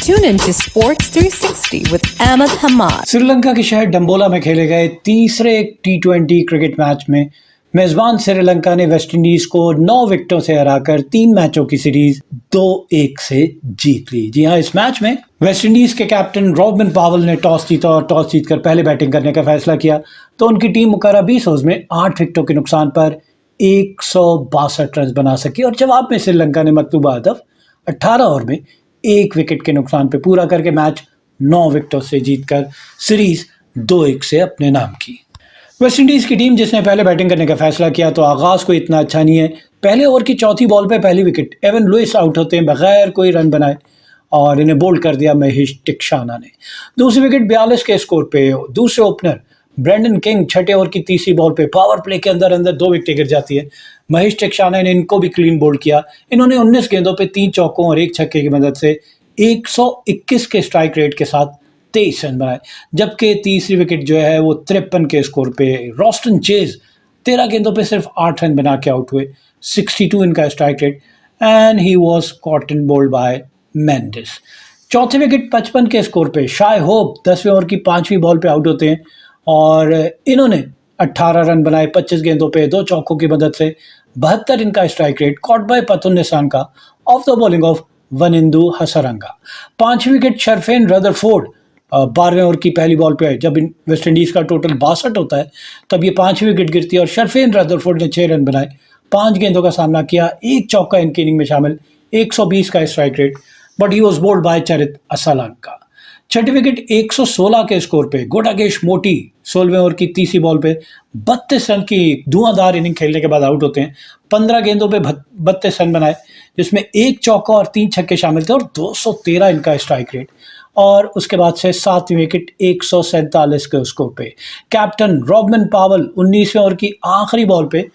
Tune into Sports 360 with Ahmed Hamad. Sri Lanka के शहर डम्बोला में खेले गए तीसरे टी20 क्रिकेट मैच में मेजबान श्रीलंका ने वेस्टइंडीज को 9 विकेटों से हराकर 3 मैचों की सीरीज 2-1 से जीत ली। जी हां, इस मैच में वेस्टइंडीज के कैप्टन रॉबिन पावल ने टॉस जीता और टॉस जीतकर पहले बैटिंग करने का फैसला किया तो उनकी टीम मुकर्रर 20 ओवर्स में 8 विकेटों के नुकसान पर 162 रन बना सकी और जवाब में श्रीलंका ने मतलूबा हदफ 18 ओवर में 1 विकेट के नुकसान पर पूरा करके मैच 9 विकेटों से जीतकर सीरीज 2-1 से अपने नाम की। वेस्टइंडीज की टीम जिसने पहले बैटिंग करने का फैसला किया तो आगाज कोई इतना अच्छा नहीं है। पहले ओवर की चौथी बॉल पे पहली विकेट एवन लुइस आउट होते हैं बगैर कोई रन बनाए और इन्हें बोल्ड कर दिया महेश टिक्शाना ने। दूसरी विकेट 42 के स्कोर पे दूसरे ओपनर ब्रेंडन किंग छठे ओवर की तीसरी बॉल पे पावर प्ले के अंदर 2 विकेटें गिर जाती है। महेश टिक्शाना ने इनको भी क्लीन बोल्ड किया। इन्होंने 19 गेंदों पे 3 चौकों और 1 छक्के की मदद से 121 के स्ट्राइक रेट के साथ 23 रन बनाए, जबकि तीसरी विकेट जो है वो 53 के स्कोर पे रॉस्टन चेज 13 गेंदों पे सिर्फ 8 रन बना के आउट हुए। 62 इनका strike rate and he was caught in bowled by Mendis. चौथी विकेट 55 के स्कोर पे शाय होप 10वें ओवर की 5वीं बॉल पे आउट होते हैं और इन्होंने 18 रन बनाए 25 गेंदों पे 2 चौकों की मदद से। 72 इनका strike rate caught by Pathum Nissanka off the bowling of Wanindu Hasaranga. 5वीं विकेट शरफेन रदरफोर्ड 12वें ओवर की पहली बॉल पे जब वेस्ट इंडीज का टोटल 62 होता है तब ये 5वीं विकेट गिरती है और शरफेन रदरफोर्ड ने 6 रन बनाए, 5 गेंदों का सामना किया, 1 चौका इनकी इनिंग में शामिल, 120 का strike rate, but he was bowled by Charith Asalanka. छठी विकेट 116 के स्कोर पे गोडागेश मोटी 16वें ओवर की तीसरी बॉल पे 32 रन की धुआंधार इनिंग खेलने के बाद आउट होते हैं। 15 गेंदों पे 32 रन बनाए जिसमें 1 चौका और 3 छक्के शामिल थे और 213 इनका स्ट्राइक रेट। और उसके बाद से 7वीं विकेट 147 के स्कोर पे कैप्टन रॉबिन पावल 19वें ओवर की आखिरी बॉल पे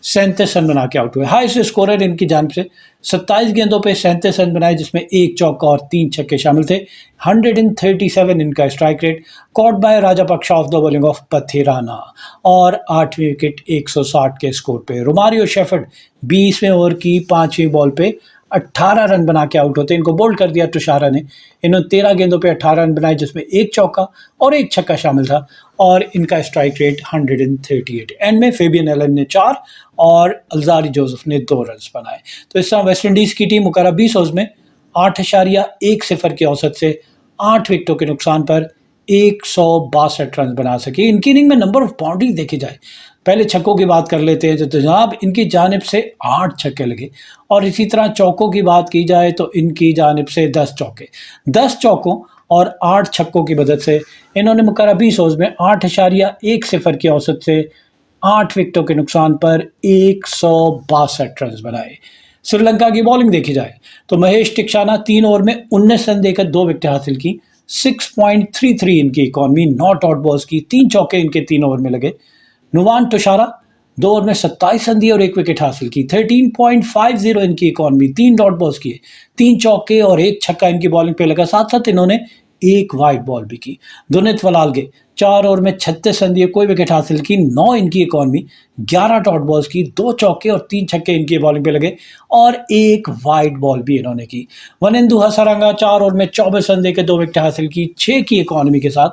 37 रन बना के आउट हुए। हाईएस्ट स्कोरर इनकी जानिब से 27 गेंदों पे 37 रन बनाए जिसमें 1 चौका और 3 छक्के शामिल थे। 137 इनका strike rate caught bye Rajapaksa of the bowling of Pathirana और 8वीं विकेट 160 के स्कोर पे रोमारियो शेफर्ड 20वें ओवर की 5वीं बॉल पे 18 रन बना के आउट होते हैं। इनको बोल्ड कर दिया तुषारा ने। इन्होंने 13 गेंदों पे 18 रन बनाए जिसमें 1 चौका और 1 छक्का शामिल था और इनका स्ट्राइक रेट 138। एंड में फेबियन एलन ने 4 और अल्जारी जोसेफ ने 2 रन बनाए। तो इस तरह वेस्ट इंडीज की टीम मुकर्रर 20 ओवर्स में 8.10 की औसत से 8 विकेटों के नुकसान पर 162 रन बना सकी। इनकी इनिंग में नंबर ऑफ बाउंड्री देखी जाए, पहले छक्कों की बात कर लेते हैं तो जनाब इनकी जानिब से 8 छक्के लगे और इसी तरह चौकों की बात की जाए तो इनकी जानिब से 10 चौके। 10 चौकों और 8 छक्कों की मदद से इन्होंने मुकर्रर 20 ओवर्स में 8.10 की औसत से 8 विकेटों के नुकसान पर 162 रन बनाए। श्रीलंका की बॉलिंग देखी जाए तो महेश टिक्शाना 3 ओवर में 19 रन देकर 2 विकेटें हासिल की। 6.33 इनकी इकॉनमी, नॉट आउट बॉल्स की, 3 चौके इनके 3 ओवर में लगे। नुवान तुषारा 2 ओवर में 27 रन दिए और 1 विकेट हासिल की। 13.50 इनकी इकॉनमी, 3 डॉट बॉल्स किए, 3 चौके और 1 छक्का इनकी बॉलिंग पे लगा। साथ साथ इन्होंने 1 वाइड बॉल भी की। दुनित वलालगे 4 ओवर में 36 रन दिए, कोई विकेट हासिल की। 9 इनकी इकॉनमी, 11 डॉट बॉल्स की, 2 चौके और 3 छक्के इनकी बॉलिंग पे लगे और 1 वाइड बॉल भी इन्होंने की। वनिंदु हसरंगा 4 ओवर में 24 रन देकर 2 विकेट हासिल की, 6 की इकॉनमी के साथ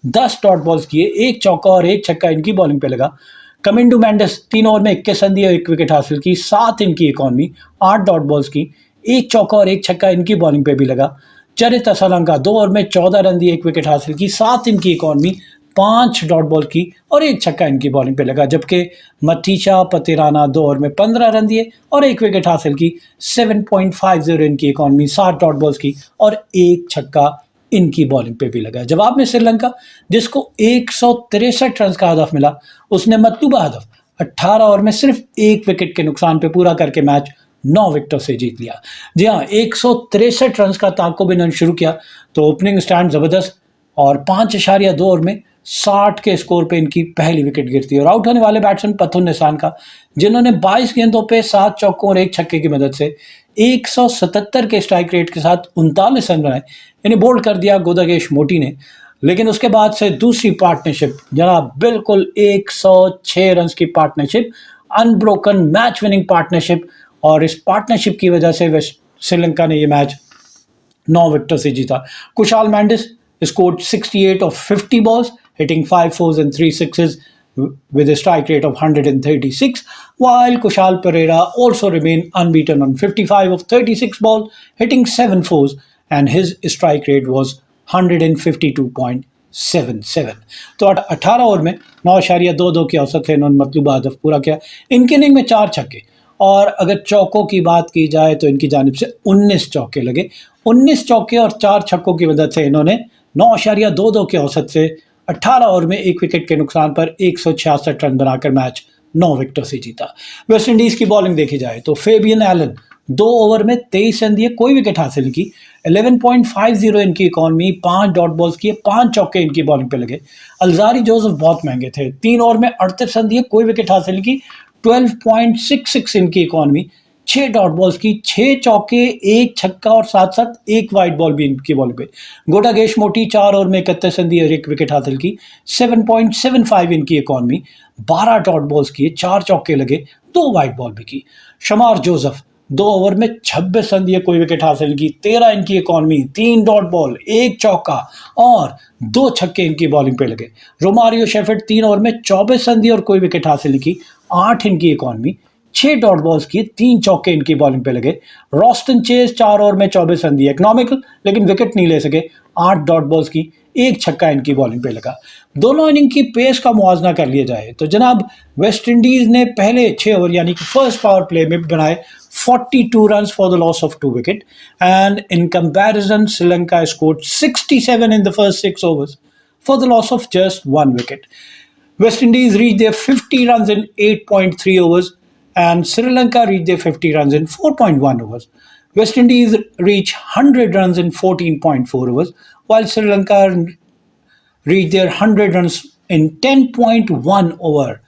10 डॉट बॉल्स किए, 1 चौका और 1 छक्का इनकी बॉलिंग पे लगा। कमिंडू मेंडिस 3 ओवर में 21 रन दिए और 1 विकेट हासिल की, 7 इनकी इकॉनमी, 8 डॉट बॉल्स की, 1 चौका और 1 छक्का इनकी बॉलिंग पे भी लगा। चरित असलंका 2 ओवर में 14 रन दिए, 1 विकेट हासिल की, 7 इनकी इकॉनमी, 5 डॉट बॉल की और 1 छक्का इनकी बॉलिंग पे लगा। जबकि मथीशा पतिराना 2 ओवर में 15 रन दिए और 1 विकेट हासिल की, 7.50 इनकी इकॉनमी, 7 डॉट बॉल्स की और 1 छक्का इनकी बॉलिंग पे भी लगा। जवाब में श्रीलंका जिसको 163 रन का हदफ मिला उसने मतलूबा हदफ 18 ओवर में सिर्फ 1 विकेट के नुकसान पे पूरा करके मैच 9 विकेटों से जीत लिया। जी हाँ, 163 रन का ताक़ुब इन्होंने शुरू किया तो ओपनिंग स्टैंड ज़बरदस्त और 5.2 ओवर में 60 के स्कोर पे इनकी पहली विकेट गिरती है और आउट होने वाले बैट्समैन पथुन निसानका जिन्होंने 22 गेंदों पे 7 चौकों और 1 छक्के की मदद से 177 के स्ट्राइक रेट के साथ 39 रन बनाए। इन्हें बोल्ड कर दिया गोडागेश मोटी ने। लेकिन उसके बाद से दूसरी पार्टनरशिप जनाब बिल्कुल 106 रन की partnership, unbroken match winning partnership और इस पार्टनरशिप की वजह से श्रीलंका ने ये मैच 9 विकेटों से जीता। Kushal Mendis scored 68 of 50 balls, hitting 5 fours and 3 sixes with a strike rate of 136, while Kushal Pereira also remained unbeaten on 55 of 36 balls, hitting 7 fours, and his strike rate was 152.77। तो 18 ओवर में 9.22 की औसत से इन्होंने मतलूबा हदफ पूरा किया। इनकी इनिंग में 4 छक्के, और अगर चौकों की बात की जाए तो इनकी जानिब से 19 चौके लगे। 19 चौके और 4 छक्कों की मदद से इन्होंने 9.22 की औसत से 18 ओवर में 1 विकेट के नुकसान पर 166 रन बनाकर मैच 9 विकेटों से जीता। वेस्ट इंडीज की बॉलिंग देखी जाए तो फेबियन एलन 2 ओवर में 23 रन दिए, कोई विकेट हासिल की। 11.50 इनकी इकॉनमी, 5 डॉट बॉल्स किए, 5 चौके इनकी बॉलिंग पे लगे। अल्जारी जोसेफ बहुत महंगे थे, 3 ओवर में 38 रन दिए, कोई विकेट हासिल की। 12.66 इनकी इकॉनमी, 6 डॉट बॉल्स की, 6 चौके, 1 छक्का और साथ साथ 1 वाइड बॉल भी इनकी बॉलिंग पे। गोटागेश मोटी 4 ओवर में 31 रन दिए और 1 विकेट हासिल की। 7.75 इनकी इकॉनमी, 12 डॉट बॉल्स किए, 4 चौके लगे, 2 वाइड बॉल भी की। शमार जोसेफ 2 ओवर में 26 रन दिए, कोई विकेट हासिल की। 13 इनकी इकॉनमी, 3 डॉट बॉल, 1 चौका और 2 छक्के इनकी बॉलिंग पे लगे। रोमारियो शेफर्ड 3 ओवर में 24 रन दिए और कोई विकेट हासिल की। 8 इनकी इकॉनमी, 6 डॉट बॉल्स की, 3 चौके इनकी बॉलिंग पे लगे। रॉस्टन चेज 4 ओवर में 24 रन दिए, इकोनॉमिकल लेकिन विकेट नहीं ले सके। 8 डॉट बॉल्स की, 1 छक्का इनकी बॉलिंग पे लगा। दोनों इनिंग की पेस का मुआवजा कर लिया जाए तो जनाब वेस्ट इंडीज ने पहले 6 ओवर यानी कि फर्स्ट पावर प्ले में बनाए 42 runs for the loss of 2 wickets, and in comparison Sri Lanka scored 67 in the first 6 overs for the loss of just 1 wicket. West Indies reached their 50 runs in 8.3 overs and Sri Lanka reached their 50 runs in 4.1 overs. West Indies reached 100 runs in 14.4 overs while Sri Lanka reached their 100 runs in 10.1 over.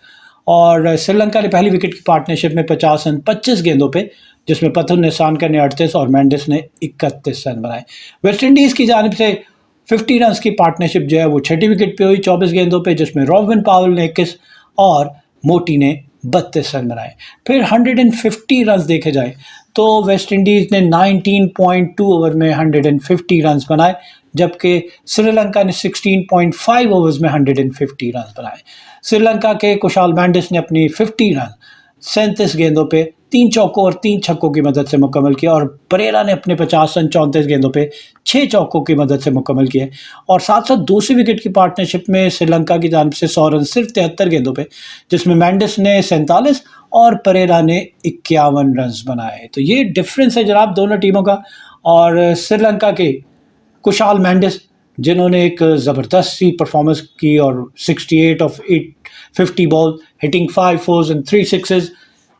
और श्रीलंका ने पहली wicket की partnership में 50 run 25 गेंदों पे, जिसमें पथुन निशानकर ने 38 और मेंडिस ने 31 रन बनाए। वेस्ट इंडीज़ की जानिब से 50 रन की पार्टनरशिप जो है वो 6ठी विकेट पे हुई 24 गेंदों पे, जिसमें रॉबिन पावेल ने 21 और मोटी ने 32 रन बनाए। फिर 150 रन देखे जाए तो वेस्ट इंडीज़ ने 19.2 ओवर में 150 रन बनाए, जबकि श्रीलंका ने 16.5 ओवर्स में 150 रन बनाए। श्रीलंका के कुशाल मेंडिस ने अपनी 50 रन 37 गेंदों पे 3 चौकों और 3 छक्कों की मदद से मुकम्मल किया, और परेरा ने अपने 50 रन 34 गेंदों पे 6 चौकों की मदद से मुकम्मल किए। और साथ साथ दूसरी विकेट की पार्टनरशिप में श्रीलंका की जानिब से 100 रन सिर्फ 73 गेंदों पे, जिसमें मेंडिस ने 47 और परेरा ने 51 रन बनाए। तो ये डिफरेंस है जनाब दोनों टीमों का। और श्रीलंका के कुशाल मेंडिस जिन्होंने एक ज़बरदस्त सी परफॉर्मेंस की और 68 of 50 ball hitting 5 fours and 3 sixes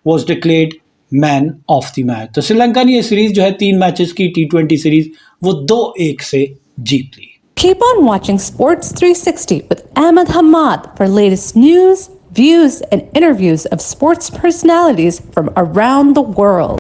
was declared man of the match. तो श्रीलंका ने ये सीरीज जो है 3 मैचेस की T20 सीरीज वो 2-1 से जीत ली। Keep on watching Sports 360 with Ahmed Hamad for latest news, views, and interviews of sports personalities from around the world.